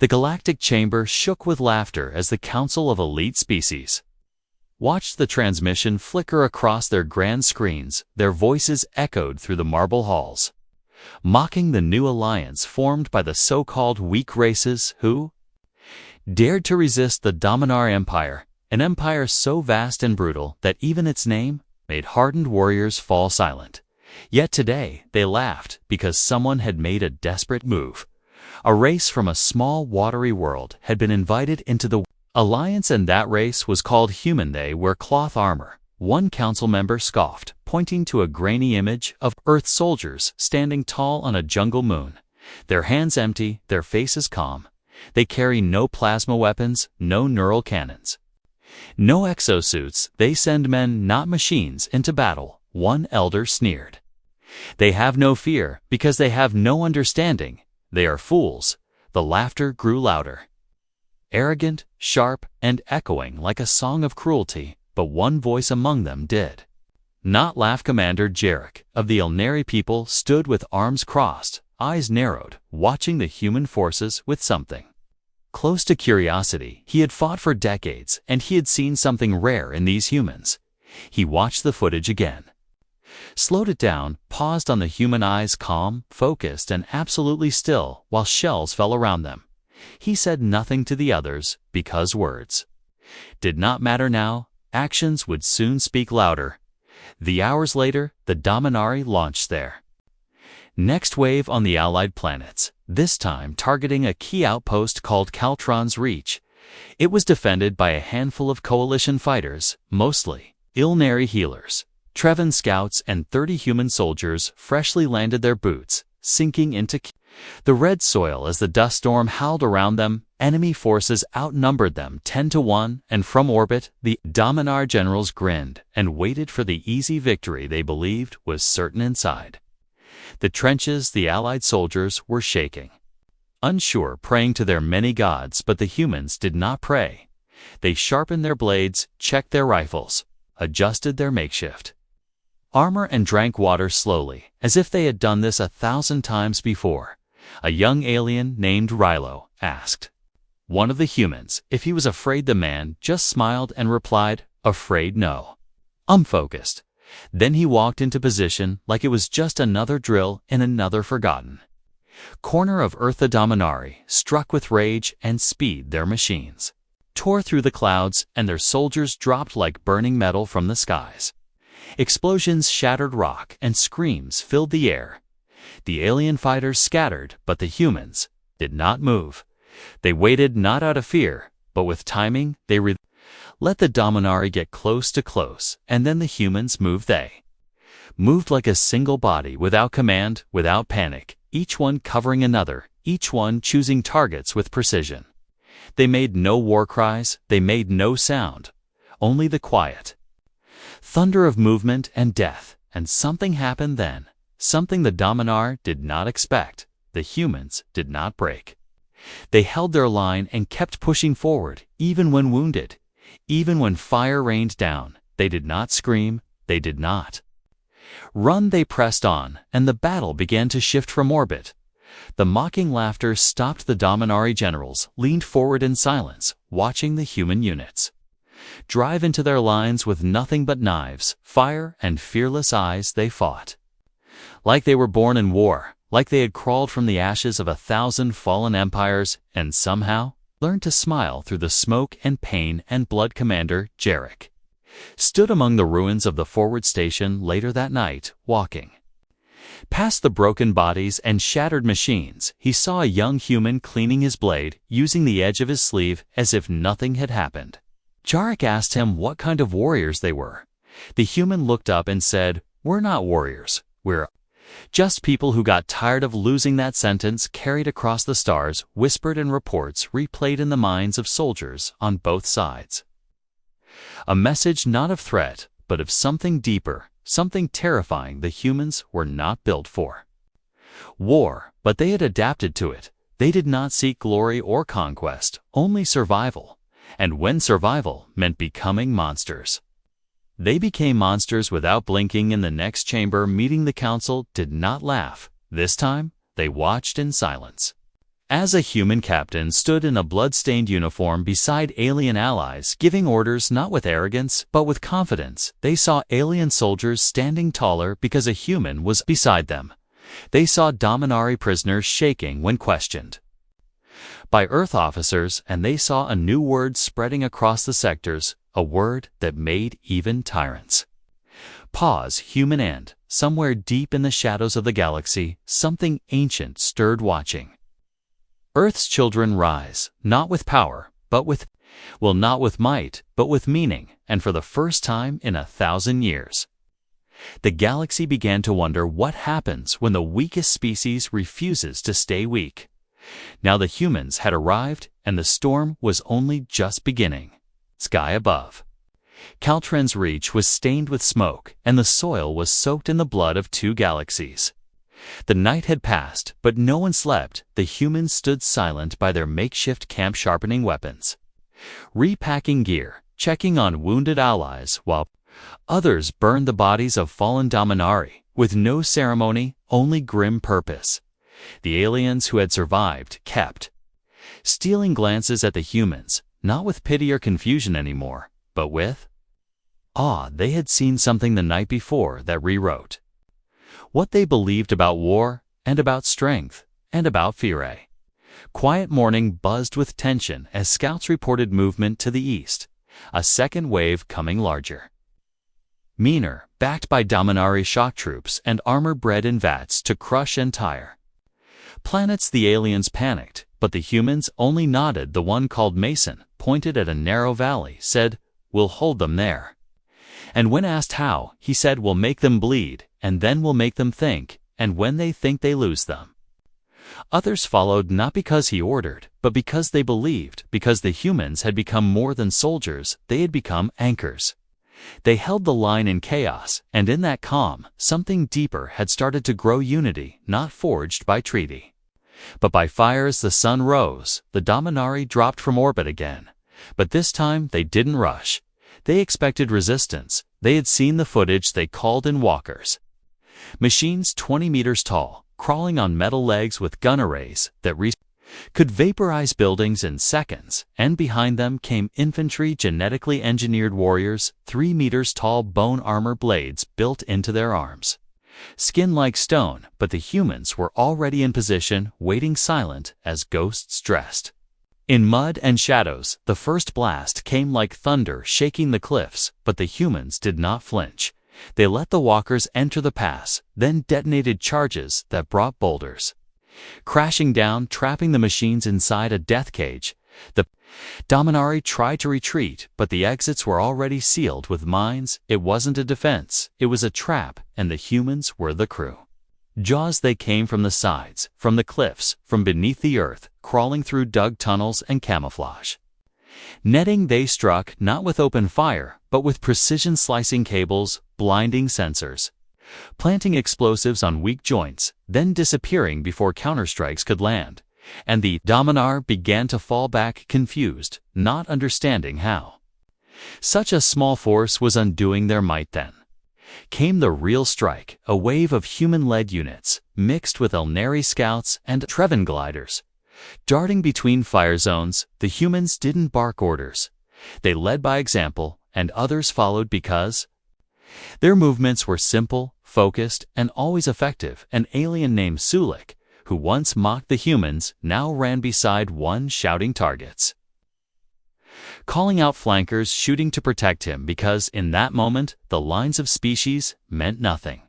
The galactic chamber shook with laughter as the Council of Elite Species watched the transmission flicker across their grand screens. Their voices echoed through the marble halls, mocking the new alliance formed by the so-called weak races who dared to resist the Dominar Empire, an empire so vast and brutal that even its name made hardened warriors fall silent. Yet today they laughed because someone had made a desperate move. A race from a small watery world had been invited into the alliance, and that race was called human. They wear cloth armor. One council member scoffed, pointing to a grainy image of Earth soldiers standing tall on a jungle moon, their hands empty, their faces calm. They carry no plasma weapons, no neural cannons, no exosuits. They send men, not machines, into battle, one elder sneered. They have no fear because they have no understanding. They are fools. The laughter grew louder, arrogant, sharp, and echoing like a song of cruelty, but one voice among them did not laugh. Commander Jarek of the Elnari people stood with arms crossed, eyes narrowed, watching the human forces with something close to curiosity. He had fought for decades, and he had seen something rare in these humans. He watched the footage again, slowed it down, paused on the human eyes, calm, focused, and absolutely still, while shells fell around them. He said nothing to the others because words did not matter now. Actions would soon speak louder. The hours later, the Dominari launched their next wave on the Allied planets, this time targeting a key outpost called Caltron's Reach. It was defended by a handful of coalition fighters, mostly Elnari healers. Trevin scouts and 30 human soldiers freshly landed, their boots sinking into the red soil as the dust storm howled around them. Enemy forces outnumbered them 10-1, and from orbit, the Dominar generals grinned and waited for the easy victory they believed was certain. Inside the trenches, the Allied soldiers were shaking, unsure, praying to their many gods, but the humans did not pray. They sharpened their blades, checked their rifles, adjusted their makeshift armor, and drank water slowly, as if they had done this 1,000 times before. A young alien named Rilo asked one of the humans if he was afraid. The man just smiled and replied, "Afraid, no. I'm focused." Then he walked into position like it was just another drill in another forgotten corner of Earth. The Dominari, struck with rage and speed, their machines tore through the clouds, and their soldiers dropped like burning metal from the skies. Explosions shattered rock, and screams filled the air. The alien fighters scattered, but the humans did not move. They waited, not out of fear, but with timing. They let the Dominari get close to close, and then the humans moved. They moved like a single body, without command, without panic, each one covering another, each one choosing targets with precision. They made no war cries, they made no sound, only the quiet thunder of movement and death. And something happened then, something the Dominar did not expect. The humans did not break. They held their line and kept pushing forward, even when wounded, even when fire rained down. They did not scream, they did not run, they pressed on, and the battle began to shift from orbit. The mocking laughter stopped. The Dominari generals leaned forward in silence, watching the human units drive into their lines with nothing but knives, fire, and fearless eyes. They fought like they were born in war, like they had crawled from the ashes of 1,000 fallen empires, and somehow learned to smile through the smoke and pain and blood. Commander Jarek stood among the ruins of the forward station later that night, walking past the broken bodies and shattered machines. He saw a young human cleaning his blade, using the edge of his sleeve as if nothing had happened. Jarek asked him what kind of warriors they were. The human looked up and said, "We're not warriors. We're just people who got tired of losing." That sentence, carried across the stars, whispered in reports, replayed in the minds of soldiers on both sides. A message not of threat, but of something deeper, something terrifying. The humans were not built for war, but they had adapted to it. They did not seek glory or conquest, only survival. And when survival meant becoming monsters, they became monsters without blinking. In the next chamber meeting, the council did not laugh. This time, they watched in silence As a human captain stood in a blood-stained uniform beside alien allies, giving orders not with arrogance, but with confidence, they saw alien soldiers standing taller because a human was beside them. They saw Dominari prisoners shaking when questioned by Earth officers, and they saw a new word spreading across the sectors, a word that made even tyrants pause, human, and, somewhere deep in the shadows of the galaxy, something ancient stirred watching. Earth's children rise, not with power, but not with might, but with meaning, and for the first time in 1,000 years. The galaxy began to wonder what happens when the weakest species refuses to stay weak. Now the humans had arrived, and the storm was only just beginning. Sky above, Caltran's reach was stained with smoke, and the soil was soaked in the blood of 2 galaxies. The night had passed, but no one slept. The humans stood silent by their makeshift camp, sharpening weapons, repacking gear, checking on wounded allies, while others burned the bodies of fallen Dominari, with no ceremony, only grim purpose. The aliens who had survived kept stealing glances at the humans, not with pity or confusion anymore, but with awe. They had seen something the night before that rewrote what they believed about war, and about strength, and about fear. Quiet morning buzzed with tension as scouts reported movement to the east, a second wave coming larger, meaner, backed by Dominari shock troops and armor bred in vats to crush and tire planets. The aliens panicked, but the humans only nodded. The one called Mason pointed at a narrow valley, said, "We'll hold them there." And when asked how, he said, "We'll make them bleed, and then we'll make them think, and when they think, they lose them." Others followed, not because he ordered, but because they believed, because the humans had become more than soldiers, they had become anchors. They held the line in chaos, and in that calm, something deeper had started to grow. Unity, not forged by treaty, but by fire. As the sun rose, the Dominari dropped from orbit again. But this time they didn't rush. They expected resistance. They had seen the footage. They called in walkers, machines 20 meters tall, crawling on metal legs with gun arrays that could vaporize buildings in seconds, and behind them came infantry, genetically engineered warriors, 3 meters tall, bone armor blades built into their arms, skin like stone. But the humans were already in position, waiting silent as ghosts dressed in mud and shadows. The first blast came like thunder, shaking the cliffs, but the humans did not flinch. They let the walkers enter the pass, then detonated charges that brought boulders crashing down, trapping the machines inside a death cage. The Dominari tried to retreat, but the exits were already sealed with mines. It wasn't a defense, it was a trap, and the humans were the crew. Jaws they came from the sides, from the cliffs, from beneath the earth, crawling through dug tunnels and camouflage netting. They struck not with open fire, but with precision slicing cables, blinding sensors, planting explosives on weak joints, then disappearing before counterstrikes could land. And the Dominar began to fall back, confused, not understanding how such a small force was undoing their might. Then came the real strike, a wave of human-led units, mixed with Elnari scouts and Trevin gliders, darting between fire zones. The humans didn't bark orders. They led by example, and others followed because their movements were simple, focused, and always effective. An alien named Sulik, who once mocked the humans, now ran beside one, shouting targets, calling out flankers, shooting to protect him, because in that moment the lines of species meant nothing.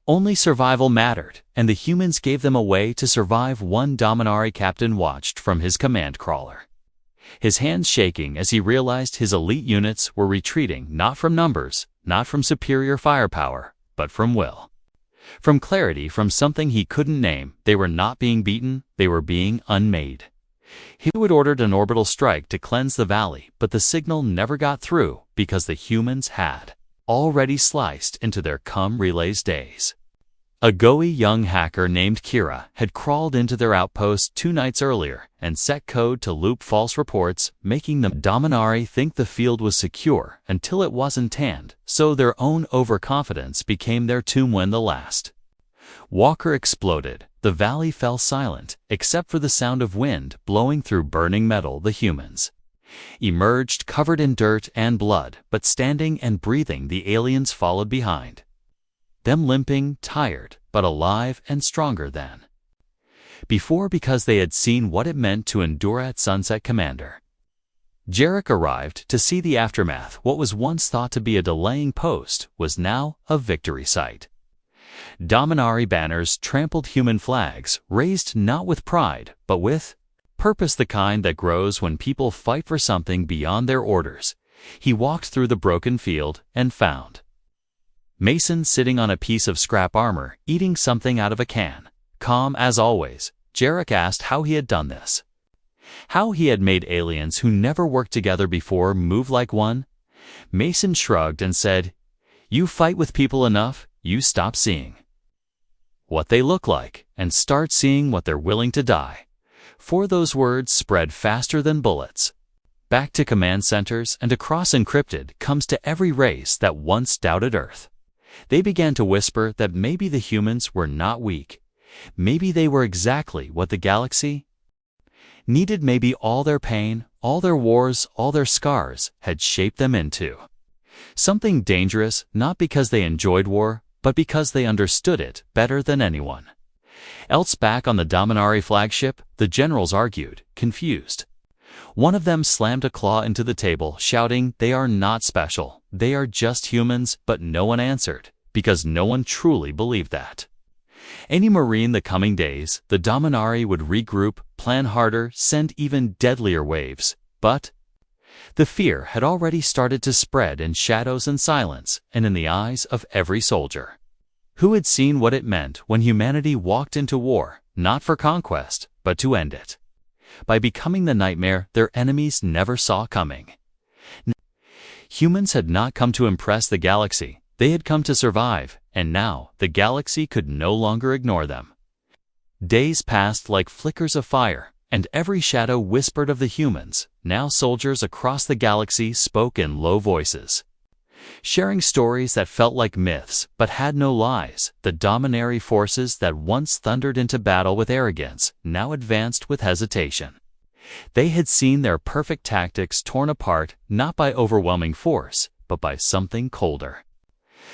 Only survival mattered, and the humans gave them a way to survive. One Dominari captain watched from his command crawler, his hands shaking as he realized his elite units were retreating, not from numbers, not from superior firepower, but from will, from clarity, from something he couldn't name. They were not being beaten, they were being unmade. He had ordered an orbital strike to cleanse the valley, but the signal never got through because the humans had already sliced into their relays days. A GOI young hacker named Kira had crawled into their outpost 2 nights earlier and set code to loop false reports, making the Dominari think the field was secure until it wasn't, and so their own overconfidence became their tomb. When the last walker exploded, The valley fell silent, except for the sound of wind blowing through burning metal. The humans emerged covered in dirt and blood, but standing and breathing. The aliens followed behind them, limping, tired, but alive and stronger than before, because they had seen what it meant to endure at sunset. Commander Jarek arrived to see the aftermath. What was once thought to be a delaying post was now a victory site. Dominari banners trampled, human flags raised not with pride, but with purpose, the kind that grows when people fight for something beyond their orders. He walked through the broken field and found Mason sitting on a piece of scrap armor, eating something out of a can. Calm as always, Jarek asked how he had done this. How he had made aliens who never worked together before move like one. Mason shrugged and said, "You fight with people enough, you stop seeing what they look like and start seeing what they're willing to die for." Those words spread faster than bullets. Back to command centers and across encrypted comes to every race that once doubted Earth. They began to whisper that maybe the humans were not weak. Maybe they were exactly what the galaxy needed. Maybe all their pain, all their wars, all their scars had shaped them into something dangerous, not because they enjoyed war, but because they understood it better than anyone else. Back on the Dominari flagship, the generals argued, confused. One of them slammed a claw into the table, shouting, "They are not special. They are just humans." But no one answered, because no one truly believed that. Any Marine the coming days, the Dominari would regroup, plan harder, send even deadlier waves. But the fear had already started to spread in shadows and silence, and in the eyes of every soldier who had seen what it meant when humanity walked into war, not for conquest, but to end it by becoming the nightmare their enemies never saw coming. Humans had not come to impress the galaxy, they had come to survive, and now the galaxy could no longer ignore them. Days passed like flickers of fire, and every shadow whispered of the humans. Now soldiers across the galaxy spoke in low voices, sharing stories that felt like myths but had no lies. The Dominari forces that once thundered into battle with arrogance now advanced with hesitation. They had seen their perfect tactics torn apart, not by overwhelming force, but by something colder.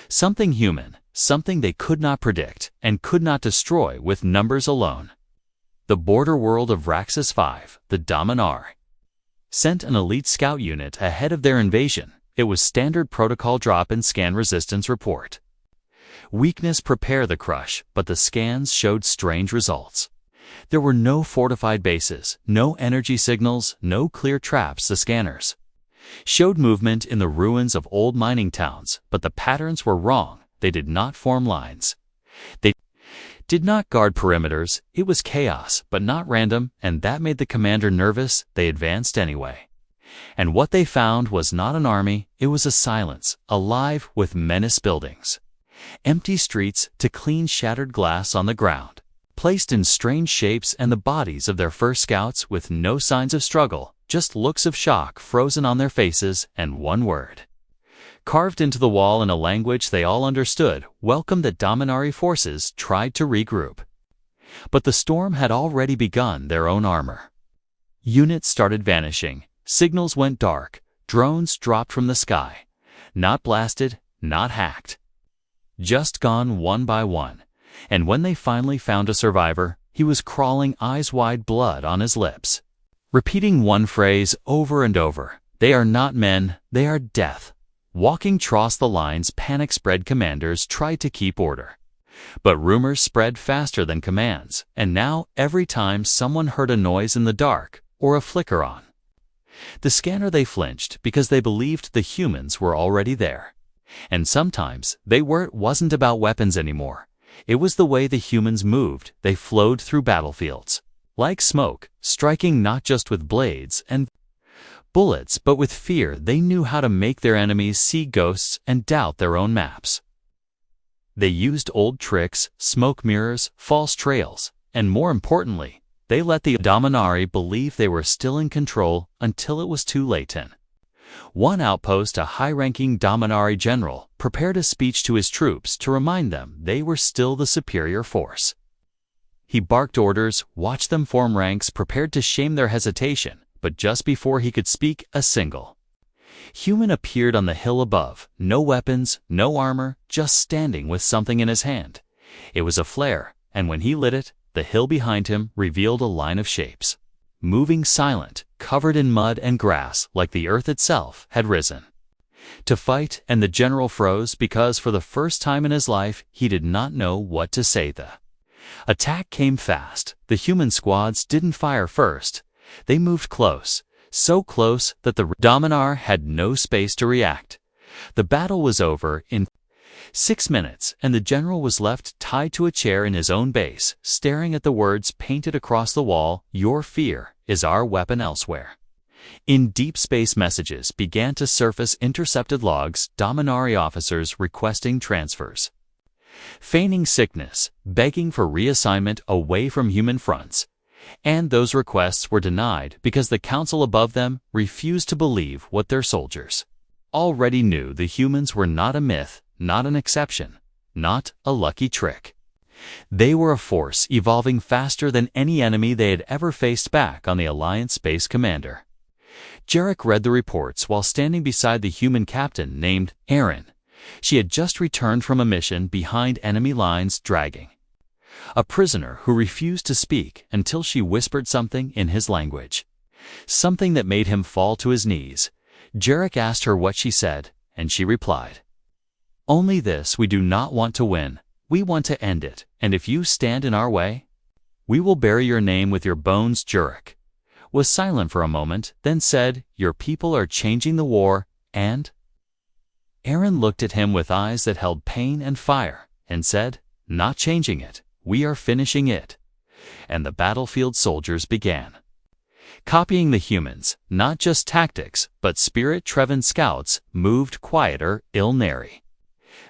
Something human, something they could not predict and could not destroy with numbers alone. The border world of Raxus 5, the Dominari, sent an elite scout unit ahead of their invasion. It was standard protocol: drop and scan resistance report. Weakness, prepare the crush, but the scans showed strange results. There were no fortified bases, no energy signals, no clear traps. The scanners showed movement in the ruins of old mining towns, but the patterns were wrong. They did not form lines. They did not guard perimeters. It was chaos, but not random, and that made the commander nervous. They advanced anyway. And what they found was not an army, it was a silence, alive with menace. Buildings, empty streets to clean shattered glass on the ground, placed in strange shapes, and the bodies of their first scouts with no signs of struggle, just looks of shock frozen on their faces, and one word carved into the wall in a language they all understood: welcome. The Dominari forces tried to regroup, but the storm had already begun. Their own armor units started vanishing. Signals went dark, drones dropped from the sky. Not blasted, not hacked. Just gone one by one. And when they finally found a survivor, he was crawling, eyes wide, blood on his lips, repeating one phrase over and over: "They are not men, they are death." Walking across the lines, panic spread. Commanders tried to keep order, but rumors spread faster than commands, and now every time someone heard a noise in the dark or a flicker on the scanner, they flinched because they believed the humans were already there. And sometimes they were. It wasn't about weapons anymore. It was the way the humans moved. They flowed through battlefields like smoke, striking not just with blades and bullets, but with fear. They knew how to make their enemies see ghosts and doubt their own maps. They used old tricks, smoke mirrors, false trails, and more importantly, they let the Dominari believe they were still in control until it was too late. In one outpost, a high-ranking Dominari general prepared a speech to his troops to remind them they were still the superior force. He barked orders, watched them form ranks, prepared to shame their hesitation, but just before he could speak, a single human appeared on the hill above. No weapons, no armor, just standing with something in his hand. It was a flare, and when he lit it, the hill behind him revealed a line of shapes. Moving silent, covered in mud and grass like the earth itself had risen to fight, and the general froze because for the first time in his life he did not know what to say. The attack came fast. The human squads didn't fire first. They moved close, so close that the Dominar had no space to react. The battle was over in 6 minutes, and the general was left tied to a chair in his own base, staring at the words painted across the wall, "Your fear is our weapon elsewhere." In deep space, messages began to surface, intercepted logs, Dominari officers requesting transfers, feigning sickness, begging for reassignment away from human fronts. And those requests were denied because the council above them refused to believe what their soldiers already knew. The humans were not a myth, not an exception, not a lucky trick. They were a force evolving faster than any enemy they had ever faced back on the Alliance base commander. Jarek read the reports while standing beside the human captain named Erin. She had just returned from a mission behind enemy lines, dragging a prisoner who refused to speak until she whispered something in his language, something that made him fall to his knees. Jarek asked her what she said, and she replied, "Only this: we do not want to win. We want to end it, and if you stand in our way, we will bury your name with your bones." Jarek was silent for a moment, then said, "Your people are changing the war, and—" Erin looked at him with eyes that held pain and fire, and said, "Not changing it. We are finishing it." And the battlefield soldiers began copying the humans. Not just tactics, but spirit. Treven scouts moved quieter, Ilnari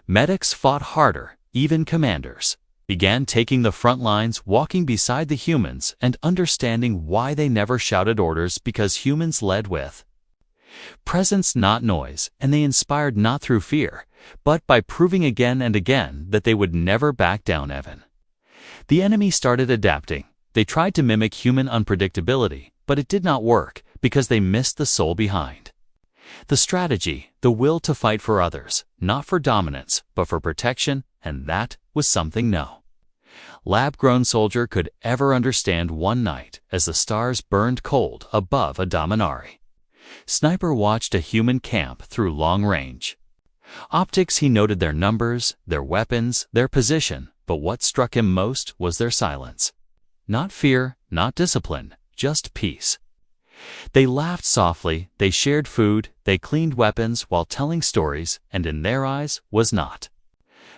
medics fought harder, even commanders began taking the front lines, walking beside the humans and understanding why they never shouted orders, because humans led with presence, not noise, and they inspired not through fear, but by proving again and again that they would never back down. Evan. The enemy started adapting. They tried to mimic human unpredictability, but it did not work because they missed the soul behind the strategy, the will to fight for others, not for dominance, but for protection, and that was something no lab-grown soldier could ever understand. One night, as the stars burned cold above a Dominari sniper watched a human camp through long range optics. He noted their numbers, their weapons, their position, but what struck him most was their silence. Not fear, not discipline, just peace. They laughed softly, they shared food, they cleaned weapons while telling stories, and in their eyes was not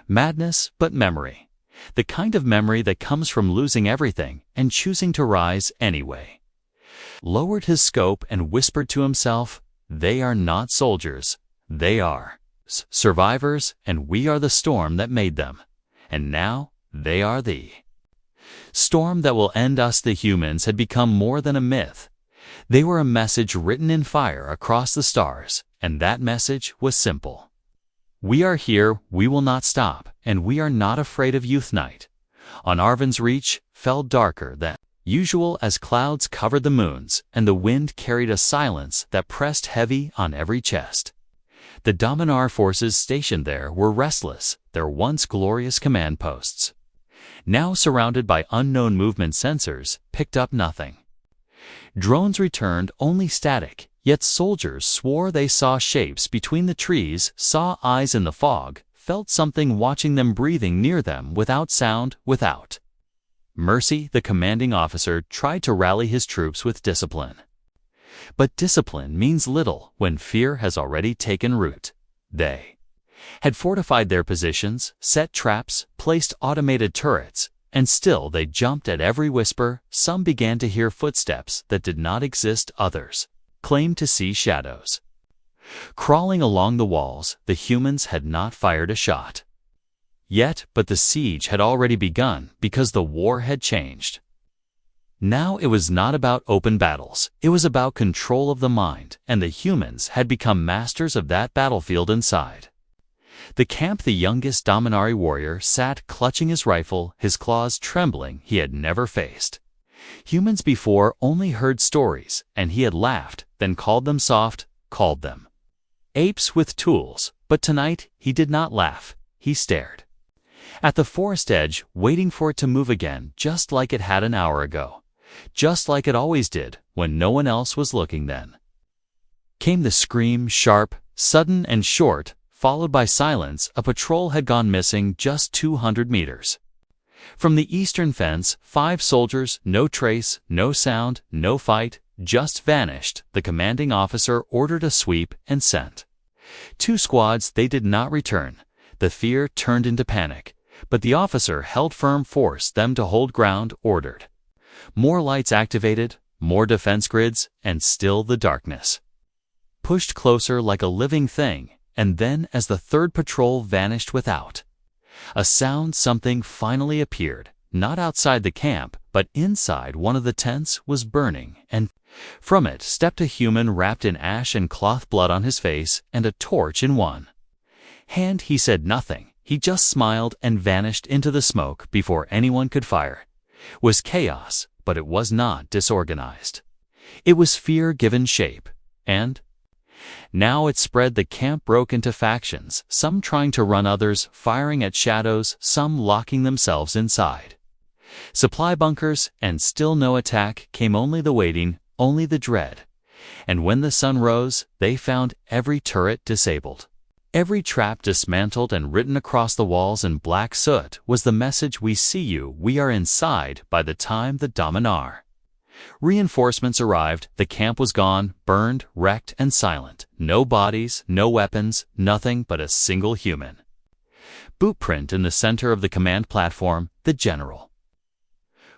madness, but memory. The kind of memory that comes from losing everything and choosing to rise anyway. Lowered his scope and whispered to himself, "They are not soldiers, they are survivors, and we are the storm that made them. And now they are the storm that will end us." The humans had become more than a myth. They were a message written in fire across the stars, and that message was simple. We are here, we will not stop, and we are not afraid of Youth Night. On Arvin's Reach fell darker than usual as clouds covered the moons, and the wind carried a silence that pressed heavy on every chest. The Dominar forces stationed there were restless, their once glorious command posts, now surrounded by unknown movement sensors, picked up nothing. Drones returned only static, yet soldiers swore they saw shapes between the trees, saw eyes in the fog, felt something watching them, breathing near them without sound, without mercy. The commanding officer tried to rally his troops with discipline. But discipline means little when fear has already taken root. They had fortified their positions, set traps, placed automated turrets, and still they jumped at every whisper. Some began to hear footsteps that did not exist, others claimed to see shadows crawling along the walls. The humans had not fired a shot yet, but the siege had already begun because the war had changed. Now it was not about open battles, it was about control of the mind, and the humans had become masters of that battlefield inside. The youngest Dominari warrior sat clutching his rifle, his claws trembling. He had never faced humans before, only heard stories, and he had laughed, then called them soft, called them apes with tools. But tonight he did not laugh, he stared at the forest edge, waiting for it to move again, just like it had an hour ago, just like it always did when no one else was looking. Then came the scream, sharp, sudden, and short, followed by silence. A patrol had gone missing just 200 meters from the eastern fence. 5 soldiers, no trace, no sound, no fight, just vanished. The commanding officer ordered a sweep and sent 2 squads. They did not return. The fear turned into panic, but the officer held firm, forced them to hold ground, ordered more lights activated, more defense grids, and still the darkness pushed closer like a living thing. And then, as the 3rd patrol vanished without a sound, something finally appeared, not outside the camp, but inside. One of the tents was burning, and from it stepped a human wrapped in ash and cloth, blood on his face, and a torch in one hand. He said nothing. He just smiled and vanished into the smoke before anyone could fire. It was chaos, but it was not disorganized. It was fear given shape, and now it spread. The camp broke into factions, some trying to run, others firing at shadows, some locking themselves inside supply bunkers, and still no attack came, only the waiting, only the dread. And when the sun rose, they found every turret disabled, every trap dismantled, and written across the walls in black soot was the message: "We see you, we are inside." By the time the Dominar reinforcements arrived, the camp was gone, burned, wrecked, and silent. No bodies, no weapons, nothing but a single human bootprint in the center of the command platform. The general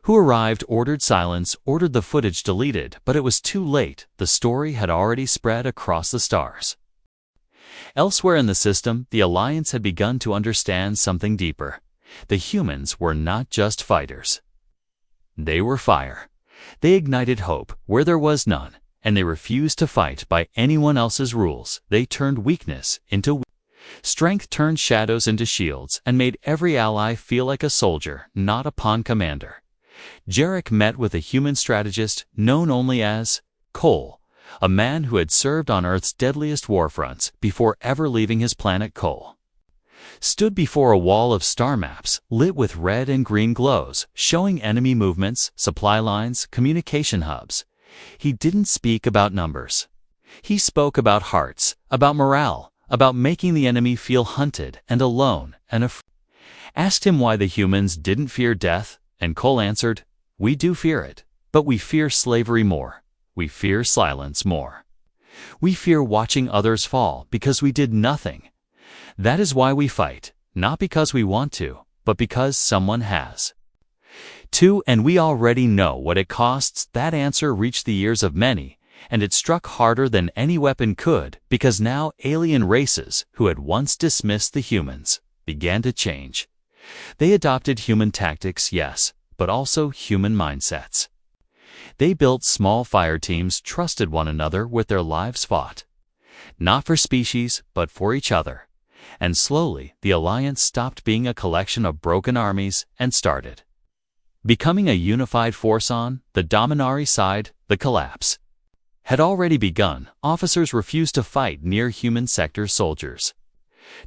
who arrived ordered silence, ordered the footage deleted, but it was too late. The story had already spread across the stars. Elsewhere in the system, the Alliance had begun to understand something deeper. The humans were not just fighters. They were fire. They ignited hope where there was none, and they refused to fight by anyone else's rules. They turned weakness into strength, turned shadows into shields, and made every ally feel like a soldier, not a pawn commander. Jarek met with a human strategist known only as Cole, a man who had served on Earth's deadliest warfronts before ever leaving his planet. Cole stood before a wall of star maps lit with red and green glows, showing enemy movements, supply lines, communication hubs. He didn't speak about numbers. He spoke about hearts, about morale, about making the enemy feel hunted and alone and afraid. Asked him why the humans didn't fear death, and Cole answered, "We do fear it, but we fear slavery more. We fear silence more. We fear watching others fall because we did nothing. That is why we fight, not because we want to, but because someone has to, and we already know what it costs." That answer reached the ears of many, and it struck harder than any weapon could, because now alien races, who had once dismissed the humans, began to change. They adopted human tactics, yes, but also human mindsets. They built small fire teams, trusted one another with their lives, fought not for species, but for each other. And slowly, the Alliance stopped being a collection of broken armies and started becoming a unified force. On the Dominari side, the collapse had already begun. Officers refused to fight near human sector. Soldiers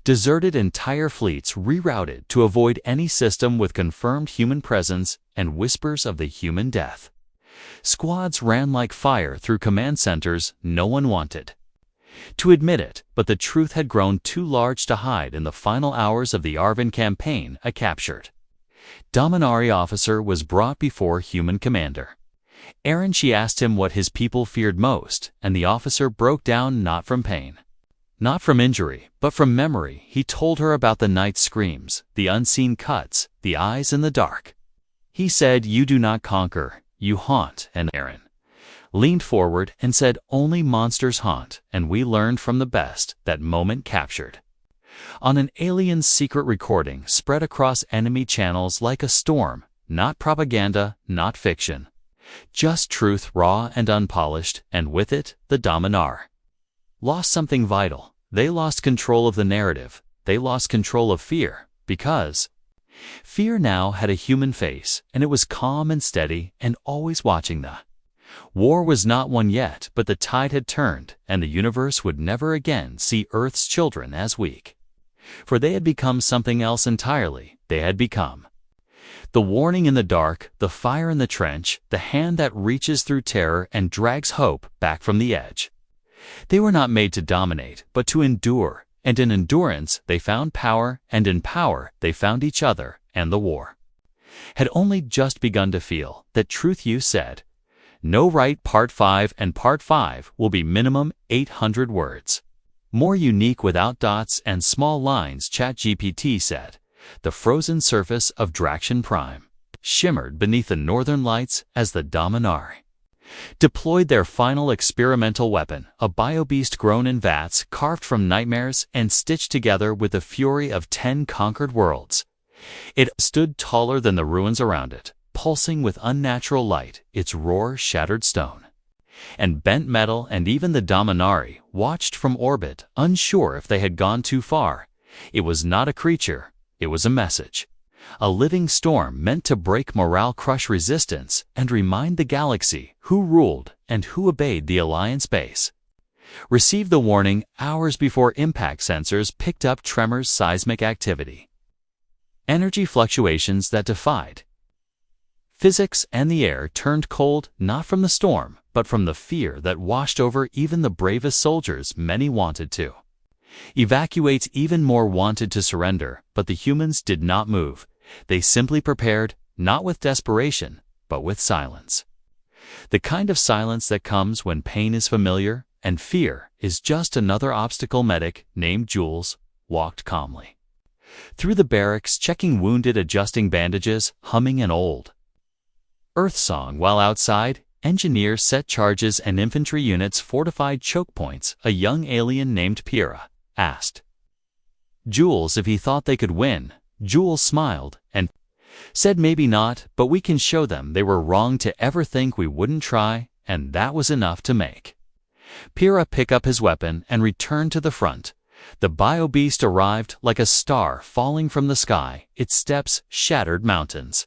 deserted, entire fleets rerouted to avoid any system with confirmed human presence and whispers of the human death. Squads ran like fire through command centers. No one wanted to admit it, but the truth had grown too large to hide. In the final hours of the Arvin campaign, a captured Dominari officer was brought before human commander Aaron. She asked him what his people feared most, and the officer broke down, not from pain, not from injury, but from memory. He told her about the night screams, the unseen cuts, the eyes in the dark. He said, "You do not conquer, you haunt." And Aaron leaned forward and said, "Only monsters haunt." And we learned from the best, that moment captured on an alien's secret recording, spread across enemy channels like a storm. Not propaganda, not fiction, just truth, raw and unpolished. And with it, the Dominar lost something vital. They lost control of the narrative. they lost control of fear, because fear now had a human face, and it was calm and steady and always watching the war was not won yet, but the tide had turned, and the universe would never again see Earth's children as weak. For they had become something else entirely. They had become the warning in the dark, the fire in the trench, the hand that reaches through terror and drags hope back from the edge. They were not made to dominate, but to endure, and in endurance they found power, and in power they found each other, and the war had only just begun to feel that truth you said. No right. Part 5 and Part 5 will be minimum 800 words. More unique without dots and small lines. ChatGPT said. The frozen surface of Draction Prime shimmered beneath the northern lights as the Dominari deployed their final experimental weapon, a biobeast grown in vats, carved from nightmares and stitched together with the fury of 10 conquered worlds. It stood taller than the ruins around it, pulsing with unnatural light, its roar shattered stone and bent metal, and even the Dominari watched from orbit, unsure if they had gone too far. It was not a creature. It was a message, a living storm meant to break morale, crush resistance, and remind the galaxy who ruled and who obeyed the Alliance base. Received the warning hours before impact sensors picked up tremors, seismic activity, energy fluctuations that defied physics, and the air turned cold, not from the storm, but from the fear that washed over even the bravest soldiers. Many wanted to evacuate, even more wanted to surrender, but the humans did not move. They simply prepared, not with desperation, but with silence. The kind of silence that comes when pain is familiar and fear is just another obstacle. Medic, named Jules, walked calmly through the barracks, checking wounded, adjusting bandages, humming an old Earth song while outside. Engineers set charges and infantry units fortified choke points. A young alien named Pyrrha asked Jules if he thought they could win. Jules smiled and said, maybe not, but we can show them they were wrong to ever think we wouldn't try, and that was enough to make Pyrrha pick up his weapon and return to the front. The biobeast arrived like a star falling from the sky. Its steps shattered mountains,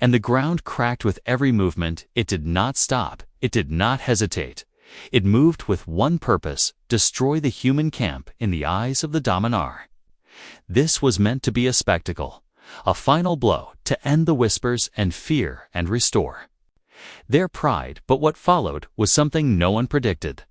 and the ground cracked with every movement. It did not stop. It did not hesitate. It moved with one purpose: destroy the human camp in the eyes of the Dominar. This was meant to be a spectacle, a final blow to end the whispers and fear and restore their pride. But what followed was something no one predicted.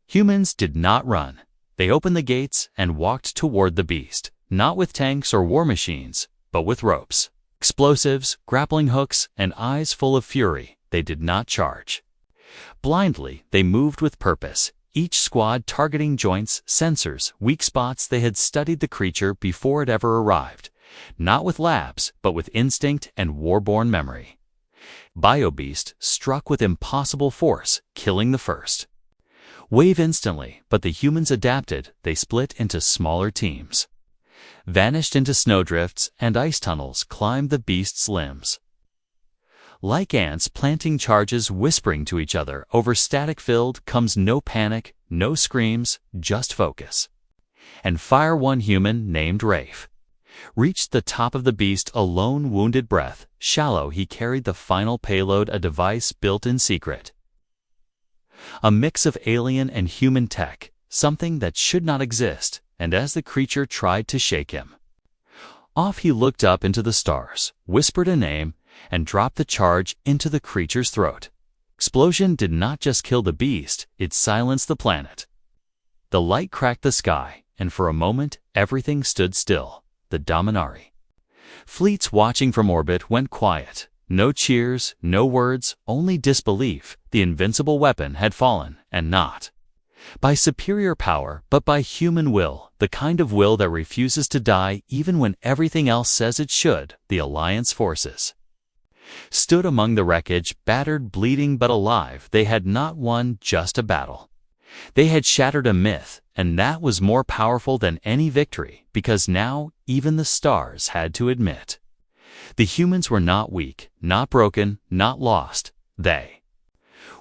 Humans did not run. They opened the gates and walked toward the beast, not with tanks or war machines, but with ropes, explosives, grappling hooks, and eyes full of fury. They did not charge blindly. They moved with purpose, each squad targeting joints, sensors, weak spots. They had studied the creature before it ever arrived, not with labs, but with instinct and warborn memory. Biobeast struck with impossible force, killing the first wave instantly, but the humans adapted. They split into smaller teams, vanished into snowdrifts and ice tunnels, climbed the beast's limbs like ants, planting charges, whispering to each other. Over static-filled comes no panic, no screams, just focus and fire. One human named Rafe reached the top of the beast, a lone wounded breath. Shallow, he carried the final payload, a device built in secret, a mix of alien and human tech, something that should not exist. And as the creature tried to shake him off, he looked up into the stars, whispered a name, and dropped the charge into the creature's throat. Explosion did not just kill the beast, it silenced the planet. The light cracked the sky, and for a moment, everything stood still. The Dominari fleets watching from orbit went quiet. No cheers, no words, only disbelief. The invincible weapon had fallen, and not by superior power, but by human will, the kind of will that refuses to die even when everything else says it should. The Alliance forces stood among the wreckage, battered, bleeding, but alive. They had not won just a battle. They had shattered a myth, and that was more powerful than any victory, because now even the stars had to admit the humans were not weak, not broken, not lost. They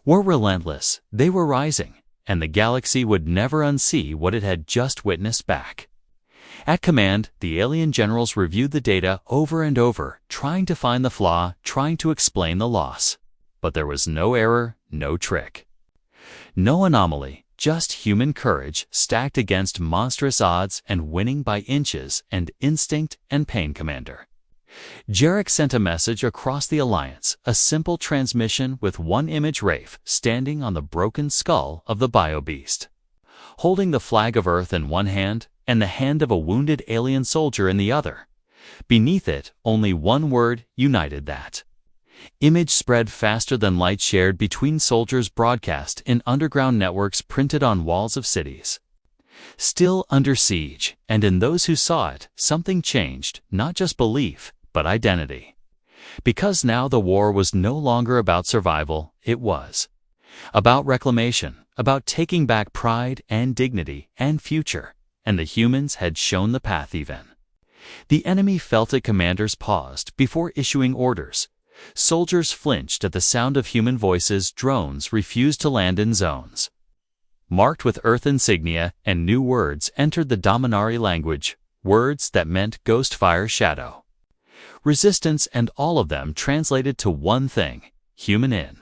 were relentless. They were rising, and the galaxy would never unsee what it had just witnessed back At command, the alien generals reviewed the data over and over, trying to find the flaw, trying to explain the loss. But there was no error, no trick. No anomaly, just human courage stacked against monstrous odds and winning by inches and instinct and pain, Commander. Jarek sent a message across the Alliance, a simple transmission with one image: Rafe standing on the broken skull of the bio-beast, holding the flag of Earth in one hand and the hand of a wounded alien soldier in the other. Beneath it, only one word united that. Image spread faster than light, shared between soldiers, broadcast in underground networks, printed on walls of cities. Still under siege, and in those who saw it, something changed, not just belief, but identity. Because now the war was no longer about survival, it was about reclamation, about taking back pride and dignity and future, and the humans had shown the path even. The enemy felt it. Commanders paused before issuing orders. Soldiers flinched at the sound of human voices. Drones refused to land in zones marked with Earth insignia, and new words entered the Dominari language, words that meant ghost, fire, shadow, resistance, and all of them translated to one thing: human in.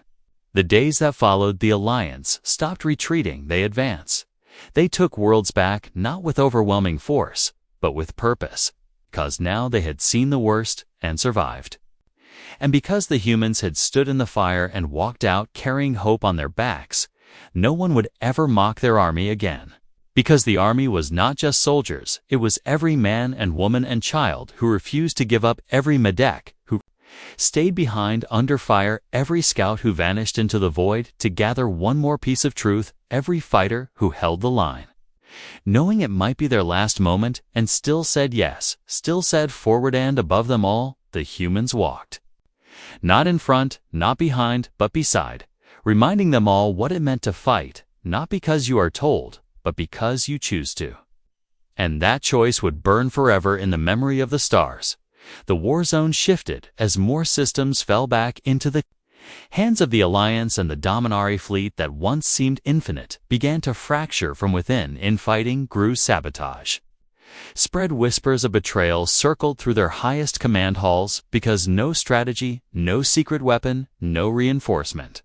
The days that followed, the Alliance stopped retreating, they advanced. They took worlds back, not with overwhelming force, but with purpose, because now they had seen the worst and survived. And because the humans had stood in the fire and walked out carrying hope on their backs, no one would ever mock their army again. Because the army was not just soldiers, it was every man and woman and child who refused to give up, every Medek who stayed behind under fire, every scout who vanished into the void to gather one more piece of truth, every fighter who held the line, knowing it might be their last moment, and still said yes, still said forward. And above them all, the humans walked. Not in front, not behind, but beside, reminding them all what it meant to fight, not because you are told, but because you choose to. And that choice would burn forever in the memory of the stars. The war zone shifted as more systems fell back into the hands of the Alliance, and the Dominari fleet that once seemed infinite began to fracture from within. Infighting grew, sabotage spread, whispers of betrayal circled through their highest command halls, because no strategy, no secret weapon, no reinforcement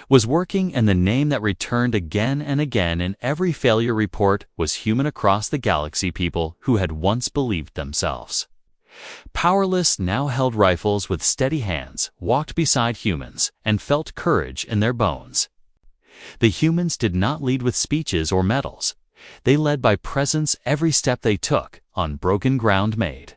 was working, and the name that returned again and again in every failure report was human across the galaxy. People who had once believed themselves powerless now held rifles with steady hands, walked beside humans, and felt courage in their bones. The humans did not lead with speeches or medals. They led by presence. Every step they took, on broken ground, made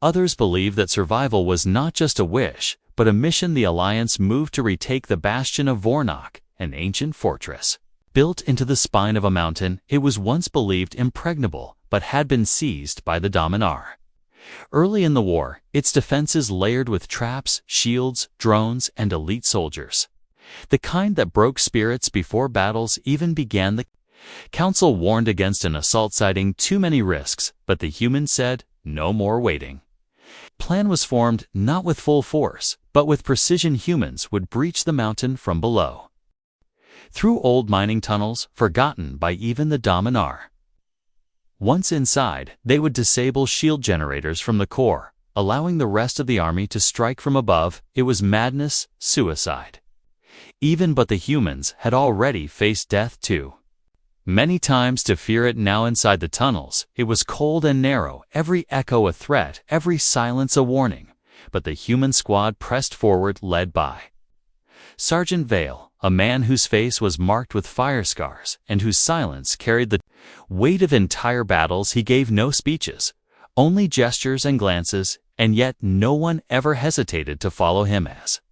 others believe that survival was not just a wish, but a mission. The Alliance moved to retake the bastion of Vornok, an ancient fortress built into the spine of a mountain. It was once believed impregnable, but had been seized by the Dominar. Early in the war, its defenses layered with traps, shields, drones, and elite soldiers, the kind that broke spirits before battles even began. The Council warned against an assault, citing too many risks, but the humans said, no more waiting. Plan was formed, not with full force, but with precision. Humans would breach the mountain from below, through old mining tunnels forgotten by even the Dominar. Once inside, they would disable shield generators from the core, allowing the rest of the army to strike from above. It was madness, suicide. Even but the humans had already faced death too many times to fear it. Now inside the tunnels, it was cold and narrow, every echo a threat, every silence a warning. But the human squad pressed forward, led by Sergeant Vale, a man whose face was marked with fire scars and whose silence carried the weight of entire battles. He gave no speeches, only gestures and glances, and yet no one ever hesitated to follow him as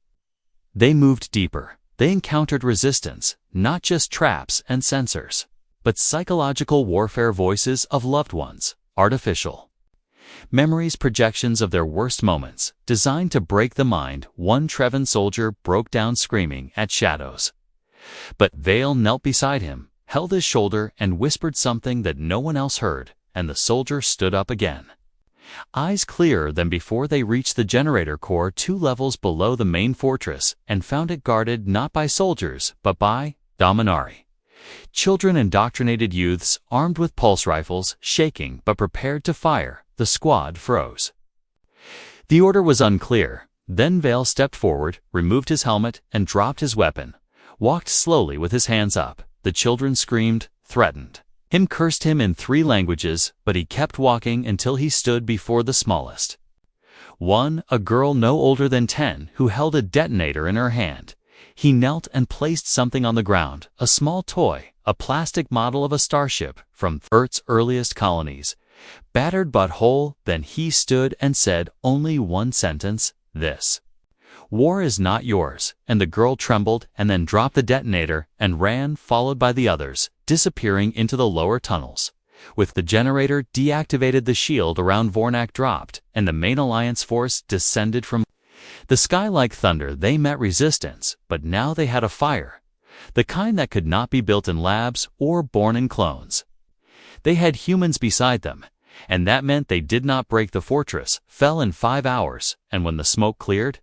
they moved deeper. They encountered resistance, not just traps and sensors, but psychological warfare, voices of loved ones, artificial memories, projections of their worst moments, designed to break the mind. One Trevan soldier broke down screaming at shadows, but Vale knelt beside him, held his shoulder, and whispered something that no one else heard, and the soldier stood up again, eyes clearer than before. They reached the generator core 2 levels below the main fortress, and found it guarded not by soldiers, but by Dominari. Children, indoctrinated youths, armed with pulse rifles, shaking but prepared to fire. The squad froze. The order was unclear. Then Vale stepped forward, removed his helmet, and dropped his weapon. Walked slowly with his hands up. The children screamed, threatened. Him cursed him in 3 languages, but he kept walking until he stood before the smallest. One, a girl no older than 10, who held a detonator in her hand. He knelt and placed something on the ground, a small toy, a plastic model of a starship from Earth's earliest colonies. Battered but whole, then he stood and said only one sentence, this. War is not yours, and the girl trembled and then dropped the detonator and ran, followed by the others, disappearing into the lower tunnels. With the generator deactivated, the shield around Vornak dropped, and the main Alliance force descended from the sky like thunder. They met resistance, but now they had a fire, the kind that could not be built in labs or born in clones. They had humans beside them, and that meant they did not break the fortress, fell in 5 hours, and when the smoke cleared,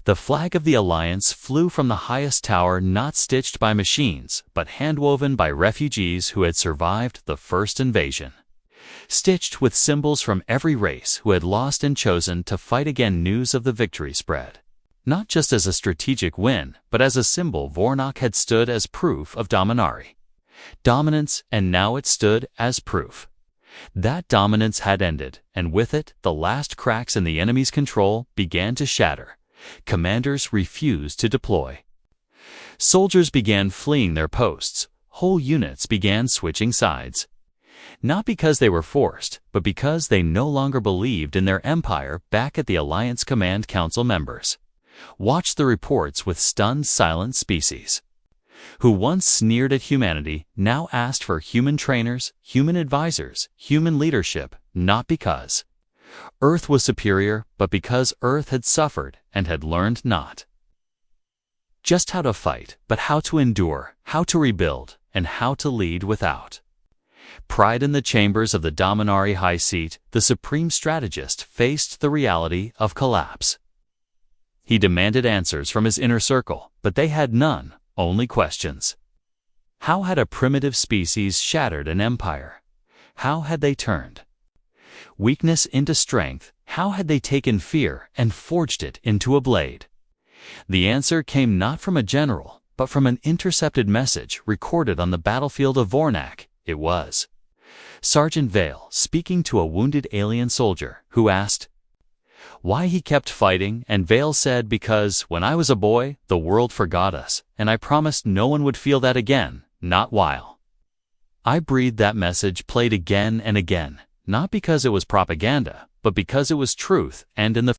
the flag of the Alliance flew from the highest tower, not stitched by machines, but handwoven by refugees who had survived the first invasion. Stitched with symbols from every race who had lost and chosen to fight again. News of the victory spread. Not just as a strategic win, but as a symbol. Vornak had stood as proof of Dominari dominance, and now it stood as proof that dominance had ended, and with it, the last cracks in the enemy's control began to shatter. Commanders refused to deploy. Soldiers began fleeing their posts. Whole units began switching sides. Not because they were forced, but because they no longer believed in their empire. Back at the Alliance Command Council, members watched the reports with stunned, silent. Species who once sneered at humanity now asked for human trainers, human advisors, human leadership, not because Earth was superior, but because Earth had suffered and had learned not just how to fight, but how to endure, how to rebuild, and how to lead without pride. In the chambers of the Dominari High Seat, the supreme strategist faced the reality of collapse. He demanded answers from his inner circle, but they had none, only questions. How had a primitive species shattered an empire? How had they turned weakness into strength? How had they taken fear and forged it into a blade? The answer came not from a general, but from an intercepted message recorded on the battlefield of Vornak. It was Sergeant Vale speaking to a wounded alien soldier who asked why he kept fighting, and Vale said, because when I was a boy, the world forgot us, and I promised no one would feel that again, not while I breathed. That message played again and again, not because it was propaganda, but because it was truth, and in the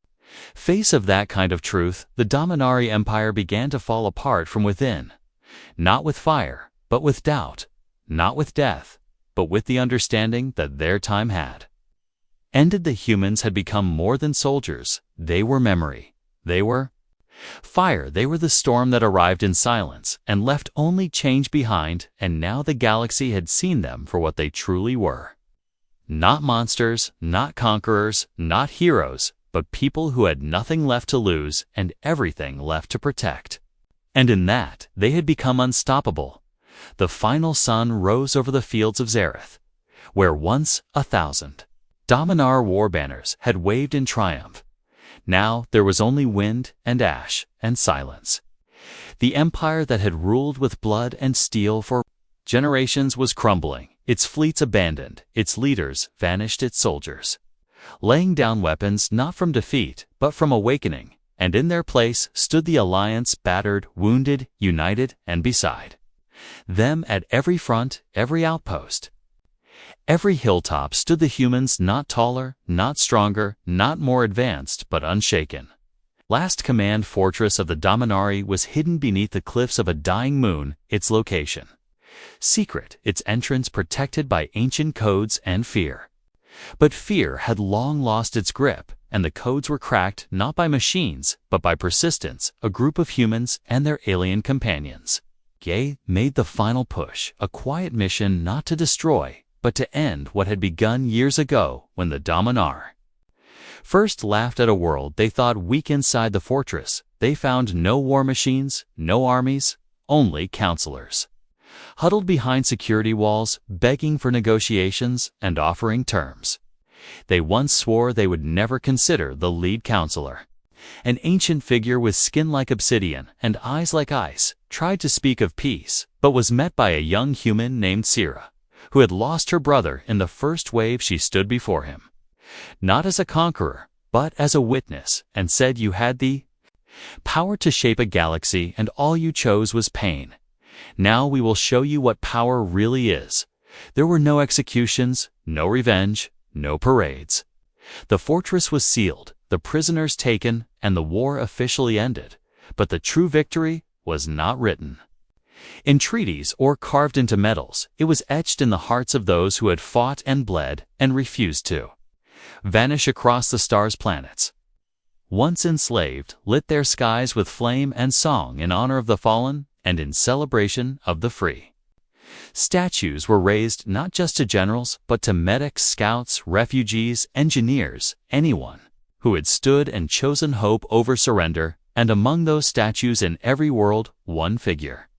face of that kind of truth, the Dominari Empire began to fall apart from within. Not with fire, but with doubt. Not with death, but with the understanding that their time had ended. The humans had become more than soldiers. They were memory. They were fire. They were the storm that arrived in silence and left only change behind, and now the galaxy had seen them for what they truly were. Not monsters, not conquerors, not heroes, but people who had nothing left to lose and everything left to protect. And in that, they had become unstoppable. The final sun rose over the fields of Zareth, where once 1,000 Dominar war banners had waved in triumph. Now there was only wind and ash and silence. The empire that had ruled with blood and steel for generations was crumbling, its fleets abandoned, its leaders vanished, its soldiers laying down weapons not from defeat, but from awakening, and in their place stood the Alliance, battered, wounded, united, and beside them at every front, every outpost, every hilltop stood the humans, not taller, not stronger, not more advanced, but unshaken. Last command fortress of the Dominari was hidden beneath the cliffs of a dying moon, its location secret, its entrance protected by ancient codes and fear. But fear had long lost its grip, and the codes were cracked not by machines, but by persistence, a group of humans and their alien companions. Gay made the final push, a quiet mission not to destroy, but to end what had begun years ago when the Dominar first laughed at a world they thought weak inside the fortress. They found no war machines, no armies, only counselors. huddled behind security walls, begging for negotiations and offering terms. They once swore they would never consider the lead counselor. An ancient figure with skin like obsidian and eyes like ice tried to speak of peace, but was met by a young human named Sira, who had lost her brother in the first wave. She stood before him, not as a conqueror, but as a witness, and said, "You had the power to shape a galaxy, and all you chose was pain. Now we will show you what power really is." There were no executions, no revenge, no parades. The fortress was sealed, the prisoners taken, and the war officially ended, but the true victory was not written in treaties or carved into metals. It was etched in the hearts of those who had fought and bled and refused to vanish across the stars' planets. Once enslaved, lit their skies with flame and song in honor of the fallen and in celebration of the free. Statues were raised not just to generals, but to medics, scouts, refugees, engineers, anyone who had stood and chosen hope over surrender, and among those statues in every world, one figure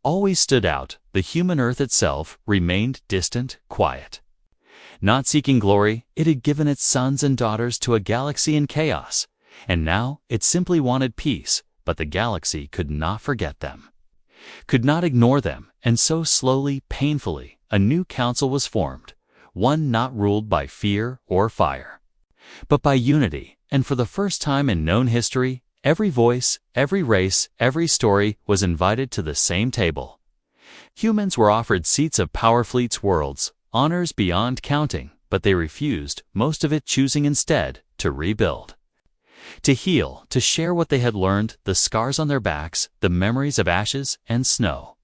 always stood out. The human Earth itself remained distant, quiet. Not seeking glory, it had given its sons and daughters to a galaxy in chaos, and now it simply wanted peace, but the galaxy could not forget them, could not ignore them, and so slowly, painfully, a new council was formed, one not ruled by fear or fire, but by unity, and for the first time in known history, every voice, every race, every story was invited to the same table. Humans were offered seats of Powerfleet's worlds, honors beyond counting, but they refused, most of it choosing instead to rebuild, to heal, to share what they had learned, the scars on their backs, the memories of ashes and snow,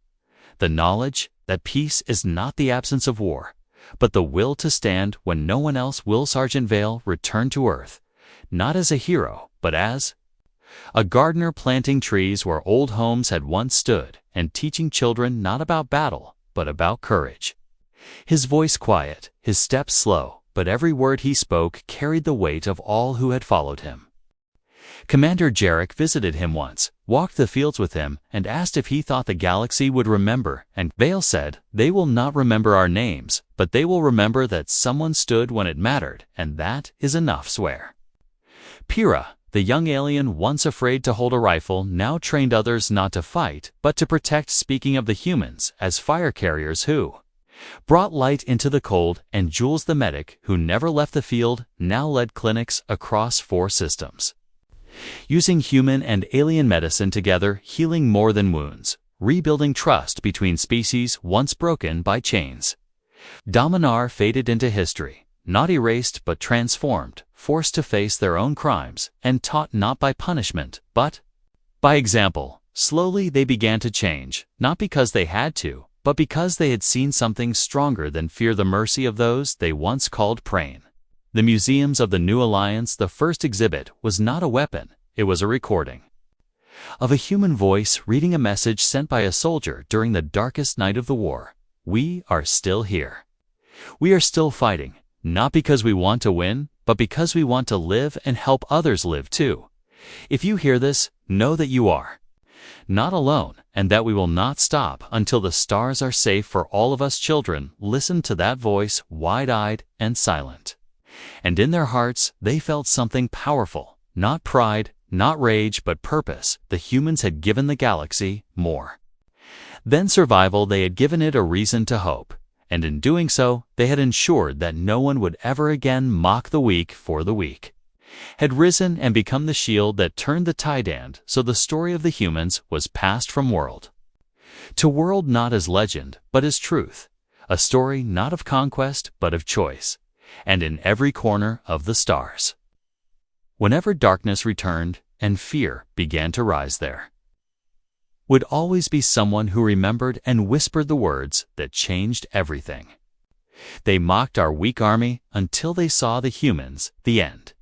the knowledge that peace is not the absence of war, but the will to stand when no one else will. Sergeant Vale returned to Earth, not as a hero, but as a gardener planting trees where old homes had once stood, and teaching children not about battle, but about courage. His voice quiet, his steps slow, but every word he spoke carried the weight of all who had followed him. Commander Jarek visited him once, walked the fields with him, and asked if he thought the galaxy would remember, and Vale said, "They will not remember our names, but they will remember that someone stood when it mattered, and that is enough." Swear. Pyrrha, the young alien once afraid to hold a rifle, now trained others not to fight, but to protect. Speaking of the humans as fire carriers who brought light into the cold, and Jules the medic, who never left the field, now led clinics across 4 systems, using human and alien medicine together, healing more than wounds, rebuilding trust between species once broken by chains. Dominar faded into history, not erased but transformed, forced to face their own crimes, and taught not by punishment, but by example. Slowly they began to change, not because they had to, but because they had seen something stronger than fear, the mercy of those they once called prey. The museums of the New Alliance, the first exhibit, was not a weapon, it was a recording of a human voice reading a message sent by a soldier during the darkest night of the war. We are still here. We are still fighting, not because we want to win, but because we want to live and help others live too. If you hear this, know that you are not alone, and that we will not stop until the stars are safe for all of us. Children listened to that voice, wide-eyed and silent. And in their hearts, they felt something powerful, not pride, not rage, but purpose. The humans had given the galaxy more than survival. They had given it a reason to hope, and in doing so, they had ensured that no one would ever again mock the weak, for the weak had risen and become the shield that turned the tide. And so the story of the humans was passed from world to world, not as legend, but as truth, a story not of conquest, but of choice, and in every corner of the stars. Whenever darkness returned and fear began to rise, there would always be someone who remembered and whispered the words that changed everything. They mocked our weak army until they saw the humans, the end.